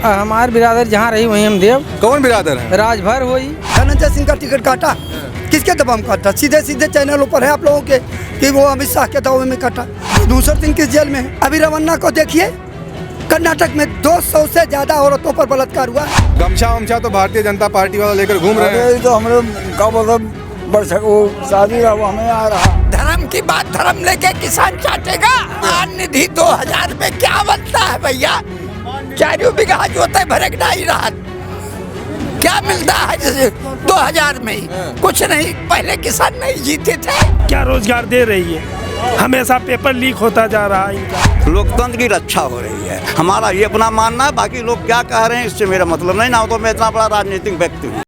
हमारे बिरादर जहाँ रही वहीं हम देव। कौन बिरादर है? राजभर हुई। धनंजय सिंह का टिकट काटा, किसके दबाव में काटा? सीधे सीधे चैनलों पर है आप लोगों के कि वो अमित शाह के दबाव में काटा। दूसरा सिंह किस जेल में है? अभी रमन्ना को देखिए, कर्नाटक में 200 से ज्यादा औरतों पर बलात्कार हुआ। गमछा वमछा तो भारतीय जनता पार्टी वाला लेकर घूम रहे हैं। तो हमारे का मतलब शादी हमें आ रहा। धर्म की बात धर्म लेके किसान चाटेगा। आन निधि 2000 में क्या बनता है भैया? 4 बीघा जोते भरक नहीं रहा, क्या मिलता है 2000 में? कुछ नहीं। पहले किसान नहीं जीते थे। क्या रोजगार दे रही है? हमेशा पेपर लीक होता जा रहा है इनका। लोकतंत्र की रक्षा हो रही है, हमारा ये अपना मानना है। बाकी लोग क्या कह रहे हैं इससे मेरा मतलब नहीं। ना हो तो मैं इतना बड़ा राजनीतिक व्यक्ति हूँ।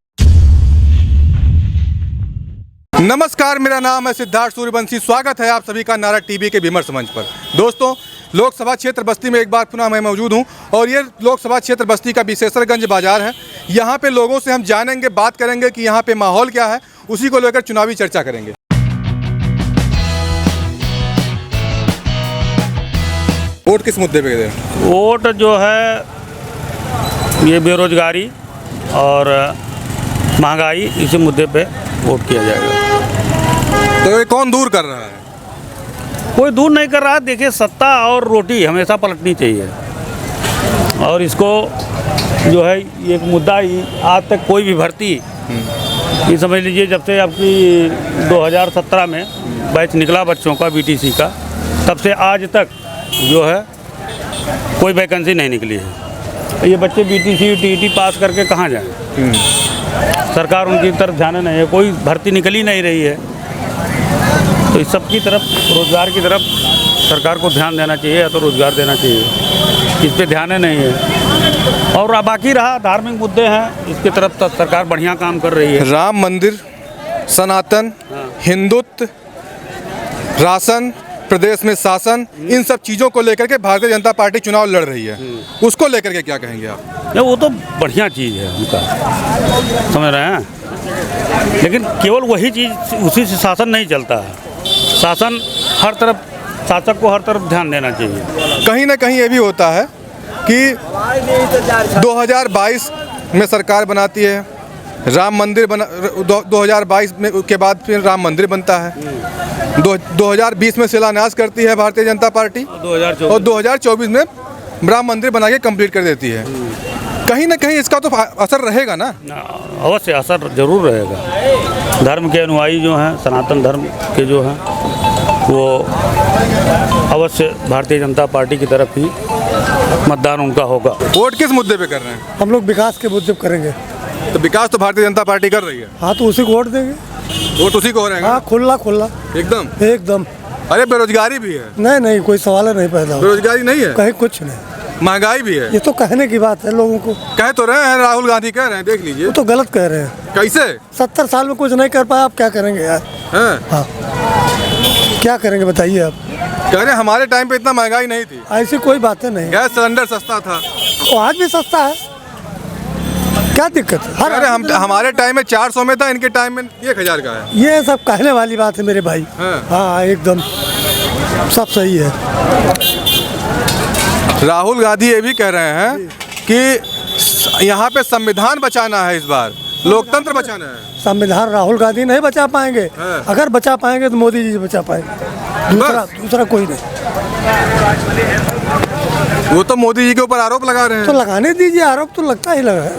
नमस्कार, मेरा नाम है सिद्धार्थ सूर्यवंशी। स्वागत है आप सभी का नारा टीवी के विमर्श मंच पर। दोस्तों, लोकसभा क्षेत्र बस्ती में एक बार पुनः मैं मौजूद हूं और ये लोकसभा क्षेत्र बस्ती का विशेषरगंज बाजार है। यहाँ पे लोगों से हम जानेंगे, बात करेंगे कि यहाँ पे माहौल क्या है, उसी को लेकर चुनावी चर्चा करेंगे। वोट किस मुद्दे पे दें? वोट जो है ये बेरोजगारी और महंगाई, इसी मुद्दे पे वोट किया जाएगा। तो ये कौन दूर कर रहा है? कोई दूर नहीं कर रहा। देखिए, सत्ता और रोटी हमेशा पलटनी चाहिए और इसको जो है एक मुद्दा ही आज तक कोई भी भर्ती, ये समझ लीजिए जब से आपकी 2017 में बैच निकला बच्चों का बीटीसी का, तब से आज तक जो है कोई वैकेंसी नहीं निकली है। तो ये बच्चे बीटीसी टीईटी पास करके कहाँ जाएं? सरकार उनकी तरफ ध्यान नहीं है, कोई भर्ती निकल ही नहीं रही है। तो इस सब की तरफ, रोज़गार की तरफ सरकार को ध्यान देना चाहिए या तो रोज़गार देना चाहिए। इस पे ध्यान नहीं है। और बाकी रहा धार्मिक मुद्दे हैं, इसकी तरफ तो सरकार बढ़िया काम कर रही है। राम मंदिर, सनातन, हिंदुत्व, राशन, प्रदेश में शासन, इन सब चीज़ों को लेकर के भारतीय जनता पार्टी चुनाव लड़ रही है। उसको लेकर के क्या कहेंगे आप? वो तो बढ़िया चीज़ है उनका, समझ रहे हैं। लेकिन केवल वही चीज़, उसी से शासन नहीं चलता है। शासन हर तरफ, शासक को हर तरफ ध्यान देना चाहिए। कहीं ना कहीं ये भी होता है कि 2022 में सरकार बनाती है, राम मंदिर बना, 2022 में के बाद फिर राम मंदिर बनता है। 2020 में शिलान्यास करती है भारतीय जनता पार्टी और 2024 में राम मंदिर बना के कंप्लीट कर देती है। कहीं ना कहीं इसका तो असर रहेगा ना? अवश्य असर जरूर रहेगा। धर्म के अनुयायी जो हैं, सनातन धर्म के जो हैं, वो अवश्य भारतीय जनता पार्टी की तरफ ही मतदान उनका होगा। वोट किस मुद्दे पे कर रहे हैं? हम लोग विकास के मुद्दे करेंगे। तो विकास तो भारतीय जनता पार्टी कर रही है। हाँ, तो उसी को वोट देंगे। वोट उसी को हो रहे हैं? हाँ, खुला खुला एकदम एकदम। अरे बेरोजगारी भी है। नहीं, कोई सवाल नहीं पैदा। बेरोजगारी नहीं है, कहीं कुछ नहीं। महंगाई भी है। ये तो कहने की बात है, लोगों को कह तो रहे हैं, राहुल गांधी कह रहे हैं, देख लीजिए। वो तो गलत कह रहे हैं। कैसे? 70 साल में कुछ नहीं कर पाया, आप क्या करेंगे यार? हाँ, क्या करेंगे बताइए आप? कह रहे हैं हमारे टाइम पे इतना महंगाई नहीं थी, ऐसी कोई बातें नहीं। गैस सिलेंडर सस्ता था। वो आज भी सस्ता है, क्या दिक्कत है? अरे हमारे टाइम में 400 में था, इनके टाइम में 1000 का है। ये सब कहने वाली बात है मेरे भाई। हाँ, एकदम सब सही है। राहुल गांधी ये भी कह रहे हैं कि यहाँ पे संविधान बचाना है, इस बार लोकतंत्र बचाना है। संविधान राहुल गांधी नहीं बचा पाएंगे। अगर बचा पाएंगे तो मोदी जी बचा पाएंगे, दूसरा कोई नहीं। वो तो मोदी जी के ऊपर आरोप लगा रहे हैं। तो लगाने दीजिए, आरोप तो लगता ही लगा है,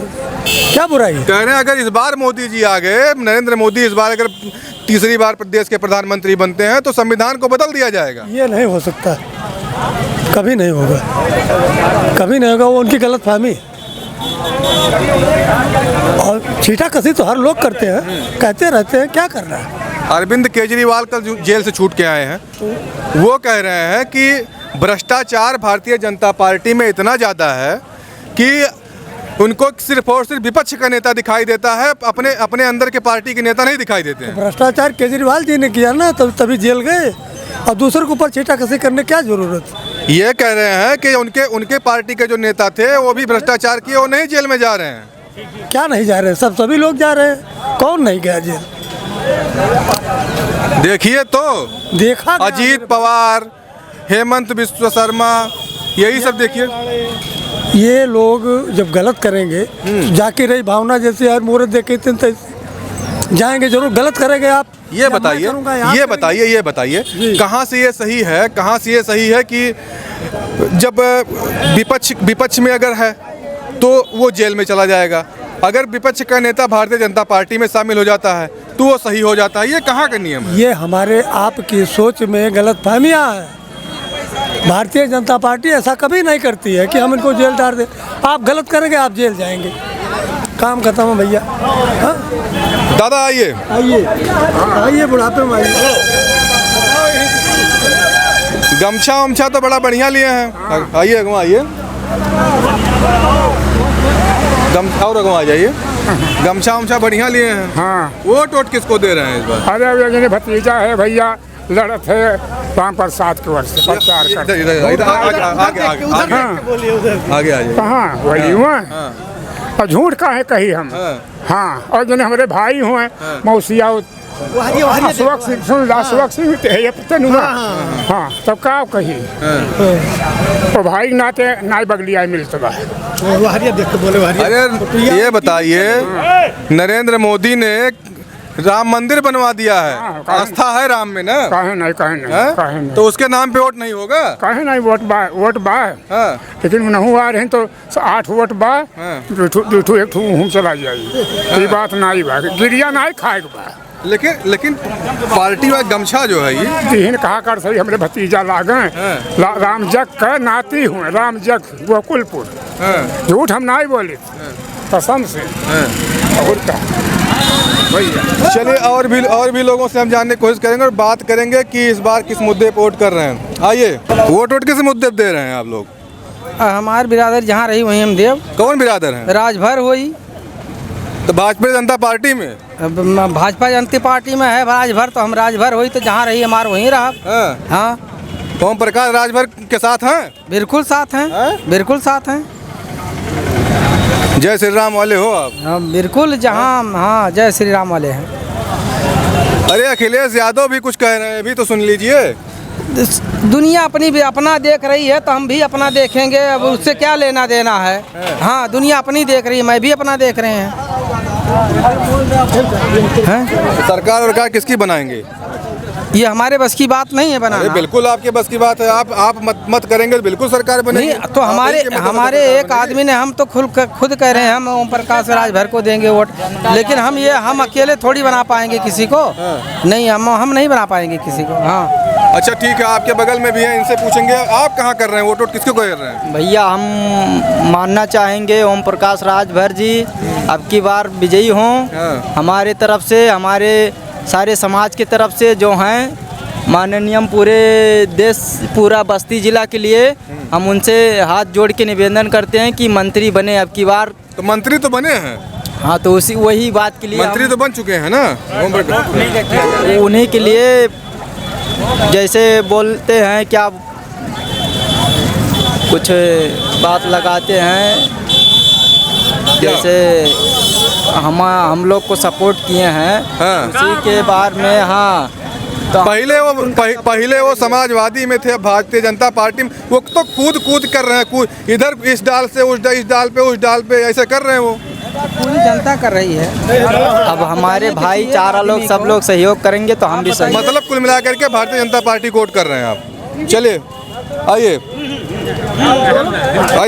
क्या बुराई है? कह रहे हैं अगर इस बार मोदी जी आ गए, नरेंद्र मोदी इस बार अगर तीसरी बार प्रदेश के प्रधानमंत्री बनते हैं तो संविधान को बदल दिया जाएगा। ये नहीं हो सकता, कभी नहीं होगा, कभी नहीं होगा। वो उनकी गलतफहमी और छीटा कसी तो हर लोग करते हैं, कहते रहते हैं, क्या करना है? अरविंद केजरीवाल कल जेल से छूट के आए हैं, वो कह रहे हैं कि भ्रष्टाचार भारतीय जनता पार्टी में इतना ज़्यादा है कि उनको सिर्फ और सिर्फ विपक्ष का नेता दिखाई देता है, अपने अंदर के पार्टी के नेता नहीं दिखाई देते हैं। भ्रष्टाचार केजरीवाल जी ने किया ना, तभी जेल गए, और दूसरे के ऊपर छीटा कसी करने क्या जरूरत? ये कह रहे हैं कि उनके पार्टी के जो नेता थे वो भी भ्रष्टाचार किए, वो नहीं जेल में जा रहे हैं। क्या नहीं जा रहे? सभी लोग जा रहे हैं, कौन नहीं गया जेल? देखिए तो देखा, अजीत पवार, हेमंत बिश्व शर्मा, यही सब देखिए। ये लोग जब गलत करेंगे तो जाके रही भावना जैसे यार मोहरत देखे थे जाएंगे जरूर, गलत करेंगे आप। ये या मैं बताइए करूंगा, यहाँ ये करेंगे। बताइए ये बताइए जी। कहाँ से ये सही है, कहाँ से ये सही है कि जब विपक्ष में अगर है तो वो जेल में चला जाएगा, अगर विपक्ष का नेता भारतीय जनता पार्टी में शामिल हो जाता है तो वो सही हो जाता है। ये कहाँ का नियम है? ये हमारे आपकी सोच में गलत फहमियाँ है। भारतीय जनता पार्टी ऐसा कभी नहीं करती है कि हम इनको जेल डाल दें। आप गलत करेंगे आप जेल जाएंगे, काम खत्म है भैया। हाँ? दादा आइए, आइए आइए, बुढ़ापे में आइए। गमछा वमछा तो बड़ा बढ़िया लिए हैं। आइए अगवा आइए, और अगवा आ जाइए। गमछा वमछा बढ़िया लिए हैं। हाँ, वोट वोट किसको दे रहे हैं इस बार? अरे ये भतीजा है भैया, लड़त है राम प्रसाद के वर्ष से प्रचार कर। इधर आगे आ जाइए। कहाँ वही हुआ और झूठ का है कही हम। हाँ। हाँ, और जो हमारे भाई हुए मौसिया अशोक सिंह ये पता नहीं हुआ। हाँ, तब का कही तो भाई नाते नाई बगलिया मिलता बा। अरे ये बताइए, नरेंद्र मोदी ने राम मंदिर बनवा दिया है, हाँ, आस्था है राम में ना? काहे नहीं हाँ? काहे नहीं, तो उसके नाम पे वोट नहीं होगा? काहे नहीं, वोट बा हाँ। लेकिन नहीं आ रहे हैं तो 8 वोट बा, हाँ। दूठू एक ठू हम चला जाइए। ये बात नहीं बा, गिरिया नहीं खाएगा बा। लेकिन पार्टी वाला गमछा जो है ये तीन कहा कर सही हमरे भतीजा लागे राम जग का नाती हुए, राम जग गोकुलपुर। झूठ हम नहीं बोले कसम से। और क्या भैया, चलिए और भी लोगों से हम जानने की कोशिश करेंगे और बात करेंगे कि इस बार किस मुद्दे पे वोट कर रहे हैं। आइए, वोट किस मुद्दे पे दे रहे हैं आप लोग? हमारे बिरादर जहाँ रही वहीं हम देव। कौन बिरादर हैं? राजभर हुई तो भाजपा जनता पार्टी में? अब भाजपा जनता पार्टी में है राजभर, तो हम राजभर हुई तो जहाँ रही हमारे वहीं रहा। हाँ। हाँ, ओम प्रकाश राजभर के साथ हैं? बिल्कुल साथ हैं। बिल्कुल साथ हैं। जय श्री राम वाले हो आप? हाँ बिल्कुल, जहाँ हाँ जय श्री राम वाले हैं। अरे अखिलेश यादव भी कुछ कह रहे हैं, भी तो सुन लीजिए। दुनिया अपना देख रही है तो हम भी अपना देखेंगे, अब उससे क्या लेना देना है। हाँ, दुनिया अपनी देख रही है, मैं भी अपना देख रहे हैं। सरकार और किसकी बनाएंगे? ये हमारे बस की बात नहीं है बनाना। अरे बिल्कुल आपके बस की बात है। आप मत करेंगे तो बिल्कुल सरकार बनेगी। नहीं तो हमारे एक आदमी ने, हम तो खुद कह रहे हैं हम ओम प्रकाश राजभर को देंगे वोट, लेकिन हम अकेले थोड़ी बना पाएंगे किसी को। नहीं, हम नहीं बना पाएंगे किसी को। हाँ अच्छा ठीक है, आपके बगल में भी हैं, इनसे पूछेंगे आप कहाँ कर रहे हैं वोट किसको कर रहे हैं? भैया हम मानना चाहेंगे ओम प्रकाश राजभर जी अब की बार विजयी हों। हमारे तरफ से, हमारे सारे समाज की तरफ से जो हैं माननीय पूरे देश, पूरा बस्ती जिला के लिए हम उनसे हाथ जोड़ के निवेदन करते हैं कि मंत्री बने अब की बार। तो मंत्री तो बने हैं। हाँ, तो वही बात के लिए मंत्री तो बन चुके हैं ना ओम प्रकाश। उन्हीं के लिए जैसे बोलते हैं क्या कुछ बात लगाते हैं, जैसे हम लोग को सपोर्ट किए हैं। हाँ। उसी के बारे में। हाँ, तो पहले वो समाजवादी में थे, भारतीय जनता पार्टी में। वो तो कूद कर रहे हैं, इधर इस डाल से इस डाल पे ऐसे कर रहे हैं। वो पूरी जनता कर रही है। अब हमारे भाईचारा लोग सब लोग सहयोग करेंगे तो हम भी सहयोग। मतलब कुल मिलाकर के भारतीय जनता पार्टी को वोट कर रहे हैं आप। चलिए आइए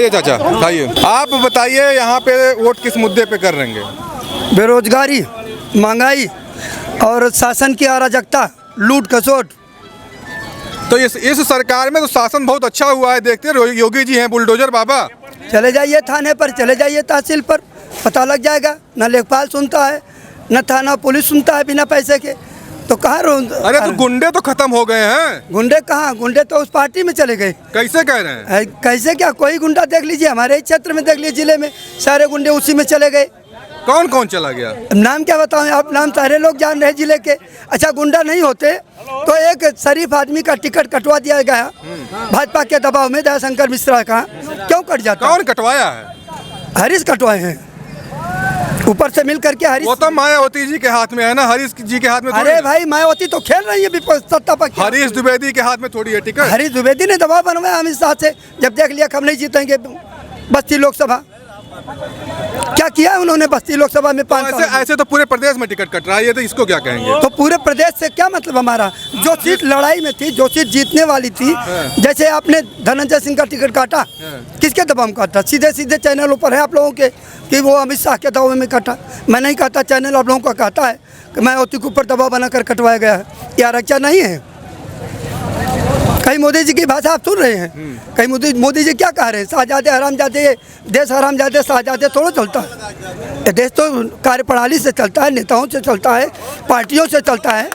चाचा, आइए आप बताइए यहाँ पे वोट किस मुद्दे पे कर रहे हैं? बेरोजगारी, महंगाई और शासन की अराजकता, लूट खसोट। तो इस सरकार में तो शासन बहुत अच्छा हुआ है। देखते हैं योगी जी हैं बुलडोजर बाबा। चले जाइए थाने पर, चले जाइए तहसील पर, पता लग जाएगा। न लेखपाल सुनता है, न थाना पुलिस सुनता है बिना पैसे के। तो कहाँ अरे तो गुंडे तो खत्म हो गए हैं। गुंडे कहाँ? गुंडे तो उस पार्टी में चले गए। कैसे कह रहे हैं? कैसे क्या? कोई गुंडा देख लीजिए, हमारे क्षेत्र में देख लीजिए, जिले में सारे गुंडे उसी में चले गए। कौन कौन चला गया? नाम क्या बताऊं आप? नाम सारे लोग जान रहे जिले के। अच्छा, गुंडा नहीं होते तो एक शरीफ आदमी का टिकट कटवा दिया गया भाजपा के दबाव में, दयाशंकर मिश्रा का। क्यों कट जाता? कौन कटवाया है? हरीश कटवाए हैं, ऊपर से मिल करके हरीश। वो तो मायावती जी के हाथ में है ना, हरीश जी के हाथ में। अरे भाई, मायावती तो खेल रही है सत्ता पर। हरीश द्विवेदी के हाथ में थोड़ी है टिकट। हरीश द्विवेदी ने दबाव बनवाया अमित शाह से, जब देख लिया हम नहीं जीतेंगे बस्ती लोकसभा क्या किया है उन्होंने बस्ती लोकसभा में 5 साल? ऐसे तो पूरे प्रदेश में टिकट कट रहा है, ये तो इसको क्या कहेंगे? तो पूरे प्रदेश से क्या मतलब हमारा? जो सीट लड़ाई में थी, जो सीट जीतने वाली थी, जैसे आपने धनंजय सिंह का टिकट काटा, किसके दबाव में काटा? सीधे सीधे चैनलों पर है आप लोगों के कि वो अमित शाह के दबाव में काटा। मैं नहीं कहता, चैनल आप लोगों का कहता है कि मायावती के ऊपर दबाव बनाकर कटवाया गया है। ये आरक्षण नहीं है। कहीं मोदी जी की भाषा आप सुन रहे हैं? कहीं मोदी जी क्या कह रहे हैं? शाहजादे हरामजादे, देश हरामजादे शाहजादे थोड़ा चलता है। ये देश तो कार्यप्रणाली से चलता है, नेताओं से चलता है, पार्टियों से चलता है।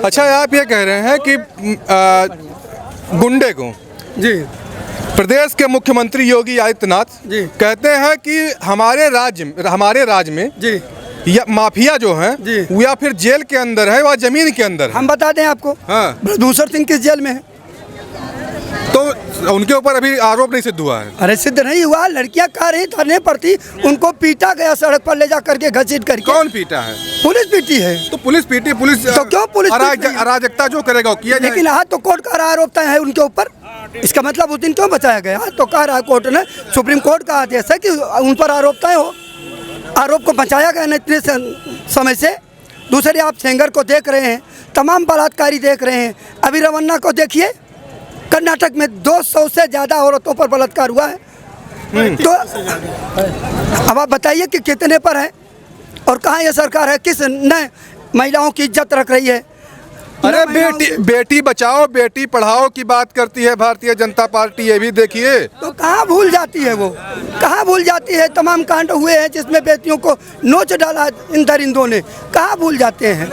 अच्छा, आप ये कह रहे हैं कि गुंडे को जी प्रदेश के मुख्यमंत्री योगी आदित्यनाथ जी कहते हैं कि हमारे राज्य में जी या माफिया जो है जी वो या फिर जेल के अंदर है या जमीन के अंदर है। हम बता दें आपको, हाँ। ब्रजभूषण सिंह किस जेल में है? तो उनके ऊपर अभी आरोप नहीं सिद्ध हुआ है। अरे सिद्ध नहीं हुआ, लड़कियां कह रही धरने पर थी, उनको पीटा गया सड़क पर ले जा करके, घसीट करके। कौन पीटा है? पुलिस पीटी है। तो पुलिस पीटी, पुलिस तो क्यों पुलिस अराजकता जो करेगा वो किया जाएगा। लेकिन आज तो कोर्ट का आरोप है उनके ऊपर, इसका मतलब उस दिन क्यों बचाया गया? आज तो कह रहा है कोर्ट ने, सुप्रीम कोर्ट का आदेश है कि उन पर आरोप तय हो। आरोप को बचाया गया न इतने समय से। दूसरे आप सेंगर को देख रहे हैं, तमाम बलात्कारी देख रहे हैं। अभी रमन्ना को देखिए, कर्नाटक में 200 से ज़्यादा औरतों पर बलात्कार हुआ है। तो अब आप बताइए कि कितने पर है और कहाँ ये सरकार है, किस नए महिलाओं की इज्जत रख रही है? अरे बेटी बचाओ बेटी पढ़ाओ की बात करती है भारतीय जनता पार्टी, ये भी देखिए। तो कहाँ भूल जाती है वो, कहाँ भूल जाती है? तमाम कांड हुए हैं जिसमें बेटियों को नोच डाला इन दरिंदों ने, कहाँ भूल जाते हैं?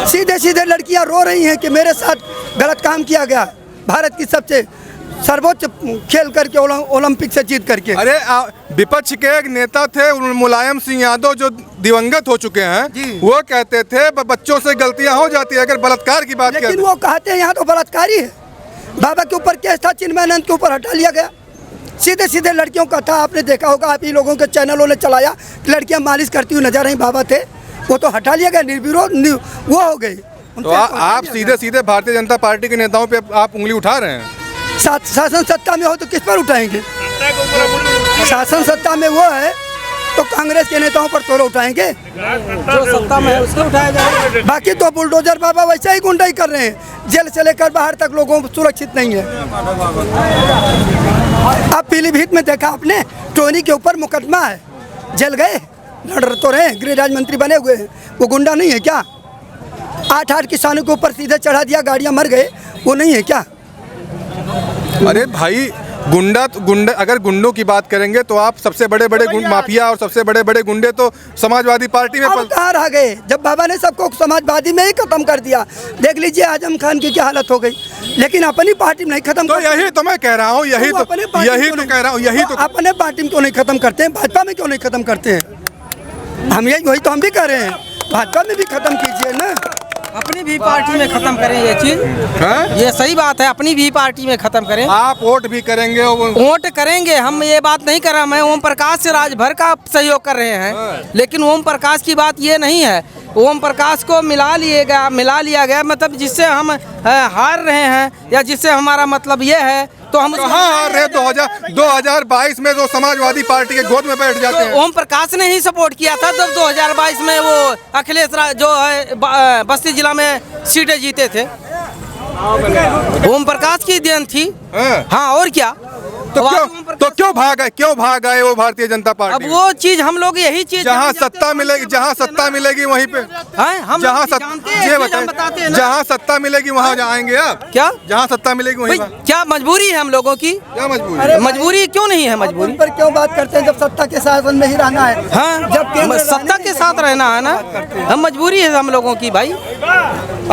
सीधे सीधे लड़कियाँ रो रही हैं कि मेरे साथ गलत काम किया गया। भारत की सबसे सर्वोच्च खेल करके, ओलंपिक से जीत करके। अरे विपक्ष के एक नेता थे मुलायम सिंह यादव जो दिवंगत हो चुके हैं, वो कहते थे बच्चों से गलतियां हो जाती है अगर बलात्कार की बात लेकिन वो कहते हैं यहाँ तो बलात्कारी है। बाबा के ऊपर केस था, चिन्मयानंद के ऊपर हटा लिया गया। सीधे सीधे लड़कियों का था, आपने देखा होगा, आप ही लोगों के चैनलों ने चलाया, लड़कियां मालिश करती हुई नजर आई, बाबा थे, वो तो हटा लिया गया, निर्विरोध वो हो गई। तो आप सीधे सीधे भारतीय जनता पार्टी के नेताओं पे आप उंगली उठा रहे हैं। शासन सत्ता में हो तो किस पर उठाएंगे? शासन सत्ता में वो है तो कांग्रेस के नेताओं पर थोड़ा उठाएंगे, जो सत्ता में है उसको उठाया जाए। बाकी तो बुलडोजर बाबा वैसे ही गुंडाई कर रहे हैं, जेल से लेकर बाहर तक लोगों को सुरक्षित नहीं है। अब पीलीभीत में देखा आपने, टोनी के ऊपर मुकदमा है, जेल गए, लड़ तो रहे, गृह राज्य मंत्री बने हुए हैं, वो गुंडा नहीं है क्या? 8 किसानों के ऊपर सीधे चढ़ा दिया, गाड़ियां मर गए, वो नहीं है क्या? अरे भाई गुंडा अगर गुंडों की बात करेंगे तो आप सबसे बड़े माफिया और सबसे बड़े गुंडे तो समाजवादी पार्टी में कहाँ रह गए जब बाबा ने सबको समाजवादी में ही खत्म कर दिया। देख लीजिए आजम खान की क्या हालत हो गई, लेकिन अपनी पार्टी में नहीं खत्म। तो यही तो मैं कह रहा हूँ, यही तो कह रहा हूँ, यही तो अपने पार्टी में क्यों नहीं खत्म करते हैं? भाजपा में क्यों नहीं खत्म करते हैं? हम वही तो हम भी कह रहे हैं, भाजपा में भी खत्म कीजिए ना। अपनी भी पार्टी में खत्म करें ये चीज, ये सही बात है, अपनी भी पार्टी में खत्म करें। आप वोट भी करेंगे? वोट करेंगे, हम ये बात नहीं कर रहा, मैं ओम प्रकाश से राज भर का सहयोग कर रहे हैं, लेकिन ओम प्रकाश की बात ये नहीं है। ओम प्रकाश को मिला लिया गया, मतलब जिससे हम हार रहे हैं या जिससे हमारा मतलब ये है तो हम हार रहे। 2022 में जो समाजवादी पार्टी के गोद में बैठ जाते हैं। ओम प्रकाश ने ही सपोर्ट किया था जब 2022 में वो अखिलेश जो है बस्ती जिला में सीटें जीते थे, ओम प्रकाश की देन थी। हाँ और क्या? तो क्यों भाग गए वो भारतीय जनता पार्टी? अब वो चीज हम लोग यही चीज जहाँ सत्ता मिलेगी वहीं पे हम जहाँ सत्ता मिलेगी वहाँ जाएंगे आप क्या? जहाँ सत्ता मिलेगी वहीं। क्या मजबूरी है हम लोगों की? क्या मजबूरी? मजबूरी क्यों नहीं है? मजबूरी पर क्यों बात करते हैं जब सत्ता के शासन में ही रहना है? हाँ, जब सत्ता के साथ रहना है ना, हम मजबूरी है हम लोगों की भाई।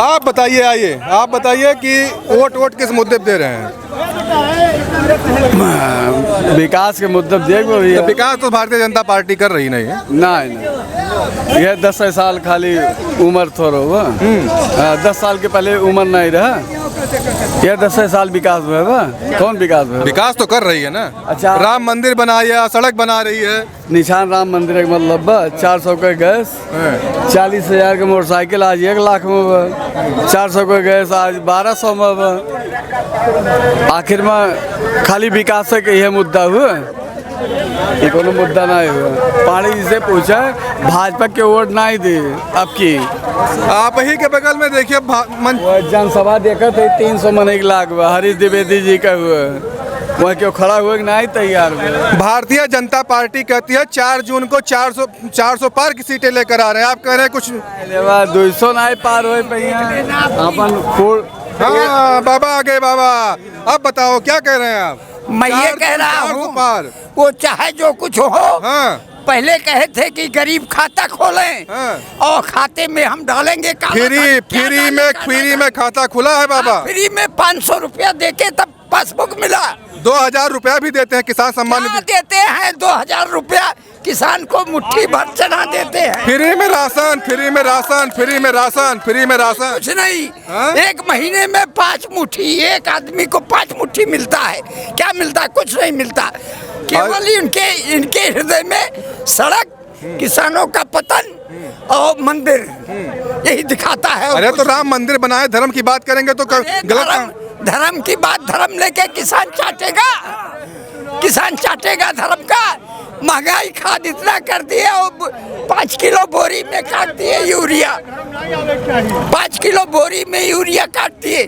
आप बताइए, आइए आप बताइए कि वोट किस मुद्दे पे दे रहे हैं? विकास के मुद्दे देखो, विकास तो भारतीय जनता पार्टी कर रही नहीं है। नहीं, ये 10 साल खाली उम्र थोड़ा हुआ, 10 साल के पहले उम्र नहीं रहा। ये 10 साल विकास हुआ है बा? कौन विकास हुआ? विकास तो कर रही है ना। अच्छा। राम मंदिर बनाया, सड़क बना रही है। निशान राम मंदिर का मतलब बा 400 का गैस, 40,000 का मोटरसाइकिल आज 1 लाख में बा, 400 का गैस आज 1200 में बा। आखिर में खाली विकास के यह मुद्दा हुआ, ये कोनो मुद्दा नहीं हुआ। पानी जी से पूछा भाजपा के वोट नहीं दी आपकी, आप ही के बगल में देखिए जनसभा देखा थे 300 मन 1 लाख हुआ, हरीश द्विवेदी जी का हुआ, वह क्यों खड़ा हुआ कि नहीं तैयार हुआ। भारतीय जनता पार्टी कहती है 4 जून को 400 पार की सीटें लेकर आ रहे हैं, आप कह रहे हैं कुछ 200 नहीं पार हो अपन। हाँ बाबा आ गए बाबा, अब बताओ क्या कह रहे हैं आप? मैं ये कह रहा हूँ पार वो चाहे जो कुछ हो। हाँ। पहले कहे थे कि गरीब खाता खोलें। हाँ। और खाते में हम डालेंगे फ्री में खाता खुला है बाबा। फ्री में 500 रुपया देके तब पासबुक मिला। 2000 रुपया भी देते हैं किसान सम्मान निधि। देते हैं 2000 रुपया किसान को मुट्ठी भर चढ़ा देते हैं। फ्री में राशन, फ्री में राशन, फ्री में राशन, फ्री में राशन। कुछ नहीं। हाँ? 1 महीने में 5 मुट्ठी, एक आदमी को 5 मुट्ठी मिलता है। क्या मिलता है? कुछ नहीं मिलता। केवल इनके हृदय में सड़क, किसानों का पतन और मंदिर यही दिखाता है। अरे तो राम मंदिर बनाए, धर्म की बात करेंगे तो गलत। धर्म की बात, धर्म लेके किसान चाटेगा, किसान चाटेगा धर्म का। महंगाई खाद इतना कर दिए और 5 किलो बोरी में काट दिए यूरिया, 5 किलो बोरी में यूरिया काट दिए।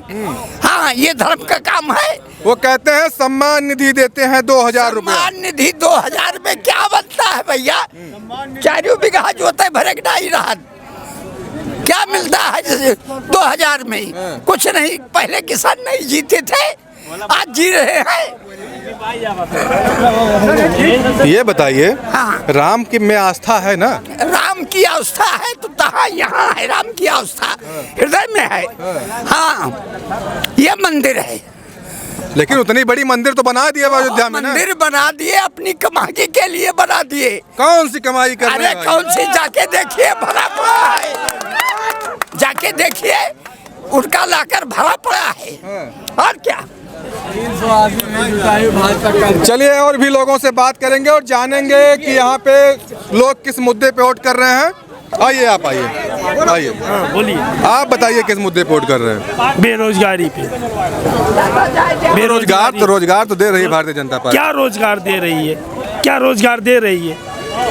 हाँ, ये धर्म का काम है। वो कहते हैं सम्मान निधि देते हैं 2000 रुपया। सम्मान निधि 2000 में क्या बनता है भैया? 4 बीघा जोते भरक नहीं रहा, क्या मिलता है 2000 में? कुछ नहीं। पहले किसान नहीं जीते थे, आज जी रहे हैं। ये बताइए, हाँ। राम की में आस्था है ना? राम की आस्था है तो तहाँ यहाँ है। राम की आस्था हृदय में है। हाँ, ये मंदिर है। लेकिन उतनी बड़ी मंदिर तो बना दिए अयोध्या में ना? मंदिर बना दिए, अपनी कमाई के लिए बना दिए। कौन सी कमाई कर रहे हैं? अरे कौन सी? जाके देखिए, भरा पड़ा है। जाके देखिए, उनका लाकर भरा पड़ा है। और क्या? चलिए और भी लोगों से बात करेंगे और जानेंगे कि यहाँ पे लोग किस मुद्दे पे वोट कर रहे हैं। आइए आप, आइए बोलिए, आप बताइए किस मुद्दे पे वोट कर रहे हैं? बेरोजगारी पे। रोजगार तो दे रही है भारतीय जनता पार्टी। क्या रोजगार दे रही है? क्या रोजगार दे रही है?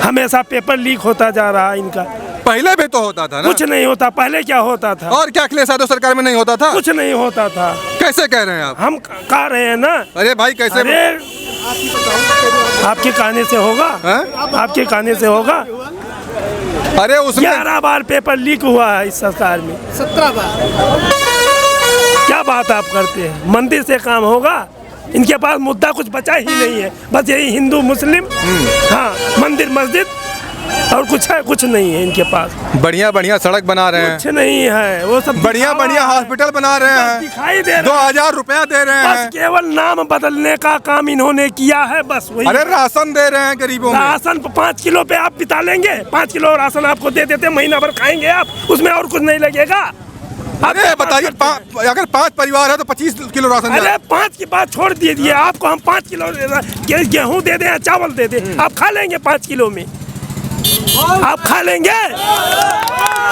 हमेशा पेपर लीक होता जा रहा है इनका। पहले भी तो होता था ना? कुछ नहीं होता। पहले क्या होता था? और क्या अखिलेश यादव सरकार में नहीं होता था? कुछ नहीं होता था। कैसे कह रहे हैं आप? हम कह रहे हैं ना। अरे भाई कैसे? अरे आपके कहने से होगा? आपके कहने से होगा? अरे उसमें 11 बार पेपर लीक हुआ है इस सरकार में। 17 बार। क्या बात आप करते हैं? मंदिर से काम होगा? इनके पास मुद्दा कुछ बचा ही नहीं है। बस यही हिंदू मुस्लिम, हाँ, मंदिर मस्जिद, और कुछ नहीं है इनके पास। बढ़िया सड़क बना रहे हैं। कुछ नहीं है। वो सब बढ़िया हॉस्पिटल बना रहे हैं। दिखाई दे रहा है। 2000 रुपया दे रहे हैं। बस केवल नाम बदलने का काम इन्होंने किया है, बस वही। अरे राशन दे रहे हैं गरीबों में। राशन 5 किलो पे आप बिता लेंगे। 5 किलो राशन आपको दे देते, महीना भर खाएंगे आप, उसमें और कुछ नहीं लगेगा। अरे बताइए, अगर 5 परिवार है तो 25 किलो राशन। अरे 5 की बात छोड़ दीजिए, आपको हम 5 किलो गेहूँ दे दें, चावल दे दें, आप खा लेंगे 5 किलो में? आप खा लेंगे?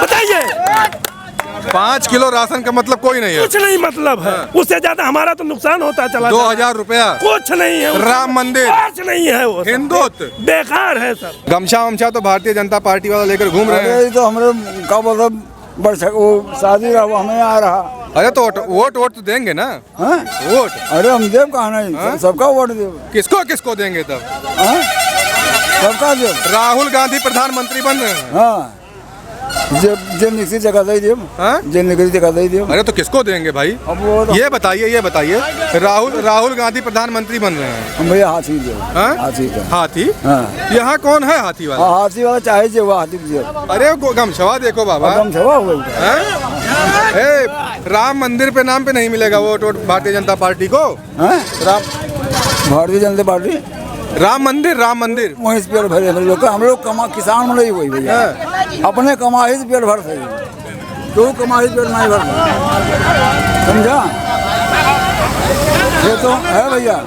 बताइए। 5 किलो राशन का मतलब कोई नहीं है। कुछ नहीं मतलब है। उससे ज्यादा हमारा तो नुकसान होता चला। 2000 रुपया कुछ नहीं है। राम मंदिर कुछ नहीं है। वो हिंदुत्व बेकार है सब। गमछा तो भारतीय जनता पार्टी वाला लेकर घूम रहे हैं। तो हमारे का मतलब वो शादी रहा हमें आ रहा। अरे तो वोट तो देंगे ना? वोट अरे हम देव कहा नहीं, सबका वोट दे। किसको देंगे तब? सबका दे। राहुल गांधी प्रधानमंत्री बन रहे हैं। हाँ, जे निकली जगह दे दियो। जे निकली जगह दे दियो। अरे तो किसको देंगे भाई? अब वो तो ये बताइए राहुल गांधी प्रधानमंत्री बन रहे हैं। भैया हाथी दो। हाथी? यहाँ कौन है हाथी वाला? हाथी वाला चाहे जो हाथी दियो। अरे गमछवा देखो बाबा, गमछवा हुआ। राम मंदिर पे नाम पे नहीं मिलेगा वोट भारतीय जनता पार्टी को। भारतीय जनता पार्टी राम मंदिर वहीं से पेड़ भरे हम लोग किसान में नहीं हुई भैया। अपने कमाई से पेड़ भर सही, तो कमाई पेड़ नहीं भर, समझा? खेतों है भैया,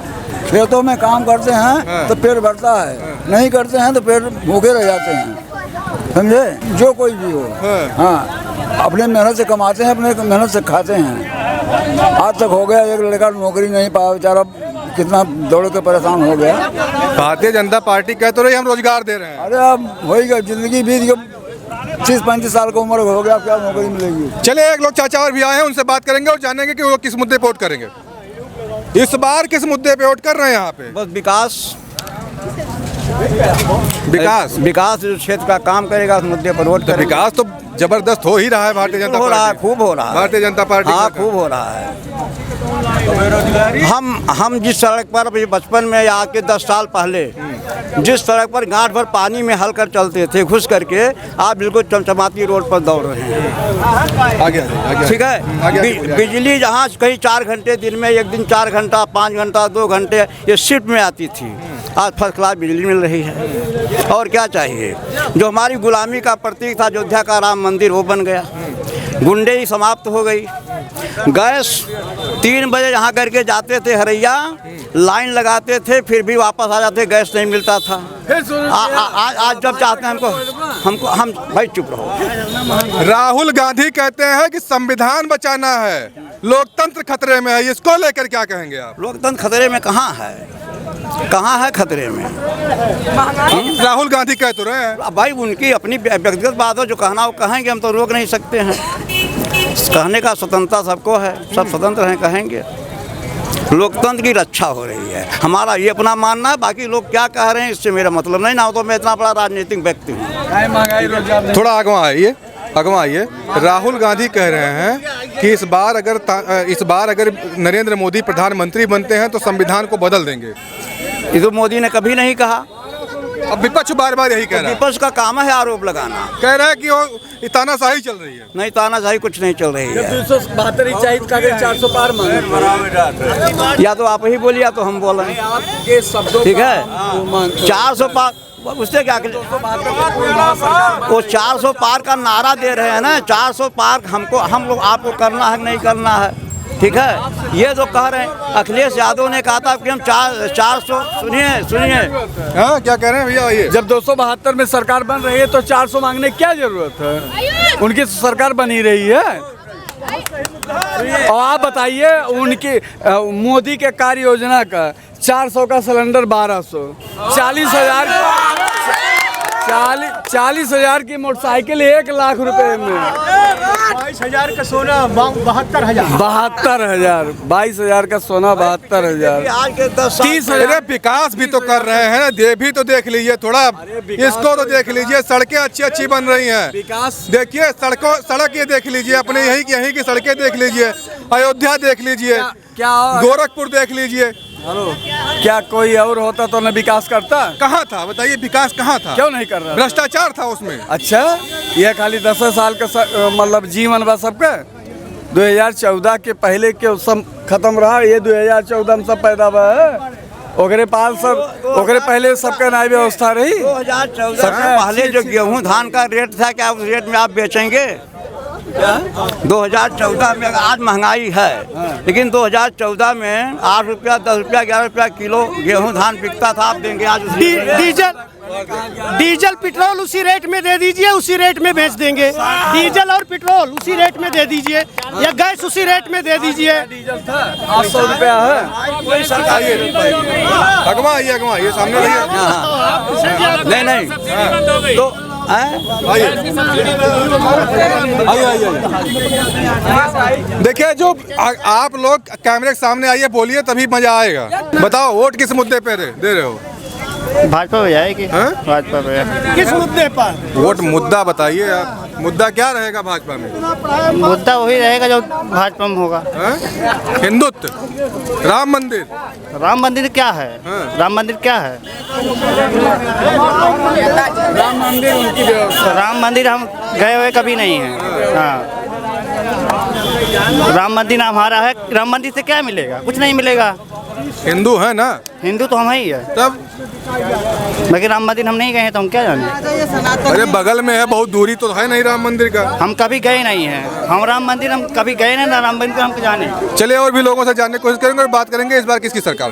खेतों में काम करते हैं तो पेट भरता है, नहीं करते हैं तो पेट भूखे रह जाते हैं, समझे। जो कोई भी हो, हाँ, अपने मेहनत से कमाते हैं, अपने मेहनत से खाते हैं। आज तक हो गया एक लड़का नौकरी नहीं पाया, बेचारा कितना दौड़ के परेशान हो गया। भारतीय जनता पार्टी कह तो रही हम रोजगार दे रहे हैं। अरे अब हो ही गया, जिंदगी बीत गई, 30-35 साल की उम्र हो गया, क्या नौकरी मिलेगी। चले एक लोग चाचा और भी आए हैं, उनसे बात करेंगे और जानेंगे कि वो किस मुद्दे पे वोट करेंगे। इस बार किस मुद्दे पे वोट कर रहे हैं यहाँ पे? बस विकास विकास विकास जो क्षेत्र का काम करेगा उस मुद्दे पर वोट करेंगे। विकास तो जबरदस्त हो ही रहा है भारतीय जनता हो रहा है, पार्टी, खूब हो रहा है भारतीय जनता पार्टी। हाँ, खूब हो रहा है। हम जिस सड़क पर अभी बचपन में या के 10 साल पहले जिस सड़क पर गांठ भर पानी में हल कर चलते थे घुस करके, आप बिल्कुल चमचमाती रोड पर दौड़ रहे हैं। आगे ठीक है। बिजली जहाँ कहीं 4 घंटे दिन में, एक दिन 4 घंटा, 5 घंटा, 2 घंटे ये शिफ्ट में आती थी, आज फर्स्ट क्लास बिजली मिल रही है। और क्या चाहिए? जो हमारी गुलामी का प्रतीक था अयोध्या का राम मंदिर, वो बन गया। गुंडे समाप्त हो गई। गैस 3 बजे यहाँ करके जाते थे हरैया, लाइन लगाते थे, फिर भी वापस आ जाते, गैस नहीं मिलता था। आज जब चाहते हैं हम भाई चुप रहो। राहुल गांधी कहते हैं कि संविधान बचाना है, लोकतंत्र खतरे में है, इसको लेकर क्या कहेंगे आप? लोकतंत्र खतरे में कहाँ है? कहाँ है खतरे में? राहुल गांधी कह तो रहे हैं। भाई उनकी अपनी व्यक्तिगत बात हो, जो कहना वो कहेंगे, हम तो रोक नहीं सकते हैं। कहने का स्वतंत्रता सबको है, सब स्वतंत्र हैं, कहेंगे। लोकतंत्र की रक्षा हो रही है, हमारा ये अपना मानना है। बाकी लोग क्या कह रहे हैं इससे मेरा मतलब नहीं, ना हो तो मैं इतना बड़ा राजनीतिक व्यक्ति हूँ। थोड़ा आगवा आइए। राहुल गांधी कह रहे हैं कि इस बार अगर नरेंद्र मोदी प्रधानमंत्री बनते हैं तो संविधान को बदल देंगे। ये तो मोदी ने कभी नहीं कहा। अब विपक्ष बार-बार यही कह रहा है। विपक्ष का काम है आरोप लगाना। कह रहा है कि वो तानाशाही चल रही है। नहीं, तानाशाही कुछ नहीं चल रही है। 400 पार मांगे, या तो आप ही बोलिए या तो हम बोल रहे हैं, ठीक है। 400 पार, उससे क्या वो 400 पार का नारा दे रहे हैं ना, 400 पार हम लोग आपको करना है, नहीं करना है, ठीक है। ये जो कह रहे हैं, अखिलेश यादव ने कहा था कि हम 400, सुनिए हाँ क्या कह रहे हैं भैया? ये जब 272 में सरकार बन रही है तो 400 मांगने की क्या जरूरत है? उनकी सरकार बनी रही है। और आप बताइए, उनकी मोदी के कार्य योजना का 400 का सिलेंडर 1200, 40,000 की मोटरसाइकिल 1 लाख रुपए में, 22,000 का सोना 72,000, 22,000 का सोना 72,000। आज के 30,000 विकास भी तो कर रहे हैं, ये भी तो देख लीजिए थोड़ा, इसको तो देख लीजिए। सड़कें अच्छी बन रही हैं, विकास देखिए सड़क ये देख लीजिए, अपने यहीं की सड़कें देख लीजिए, अयोध्या देख लीजिए, क्या गोरखपुर देख लीजिए। क्या कोई और होता तो न विकास करता? कहाँ था बताइए, विकास कहाँ था? क्यों नहीं कर रहा? भ्रष्टाचार था उसमें। अच्छा, ये खाली 10 साल का मतलब जीवन बा सबका। 2014 के पहले के सब खत्म रहा, ये 2014 में सब पैदा हुआ है। ओकरे पहले सबका नई व्यवस्था रही। 2014 में पहले जो गेहूं धान का रेट था, क्या उस रेट में आप बेचेंगे? 2014 में आज महंगाई है, लेकिन 2014 में 8 रुपया, 10 रुपया, 11 रुपया किलो गेहूं धान बिकता था, आप देंगे आज डीजल पेट्रोल उसी रेट में दे दीजिए, उसी रेट में बेच देंगे। डीजल और पेट्रोल उसी रेट में दे दीजिए, या गैस उसी रेट में दे दीजिए। डीजल था 800 रुपया है। कोई सरकार अगवा ये सामने नहीं तो देखिए, जो आप लोग कैमरे के सामने आइए, बोलिए, तभी मजा आएगा। बताओ, वोट किस मुद्दे पे दे रहे हो? भाजपा पे जाएगी। भाजपा पे किस मुद्दे पर? वोट मुद्दा बताइए आप, मुद्दा क्या रहेगा भाजपा में? मुद्दा वही रहेगा जो भाजपा में होगा। हिंदुत्व, राम मंदिर। राम मंदिर क्या है? राम मंदिर क्या है? राम मंदिर उनकी व्यवस्था। राम मंदिर हम गए हुए कभी नहीं हैं। हाँ, राम मंदिर हमारा है। राम मंदिर से क्या मिलेगा? कुछ नहीं मिलेगा। हिंदू है ना? हिंदू तो हम ही है, तब लेकिन राम मंदिर हम नहीं गए हैं तो हम क्या जाने। अरे बगल में है, बहुत दूरी तो है नहीं राम मंदिर का। हम कभी गए नहीं हैं, हम राम मंदिर हम कभी गए नहीं ना, राम मंदिर हम जाने। चलिए और भी लोगों से जानने की कोशिश करेंगे और बात करेंगे इस बार किसकी सरकार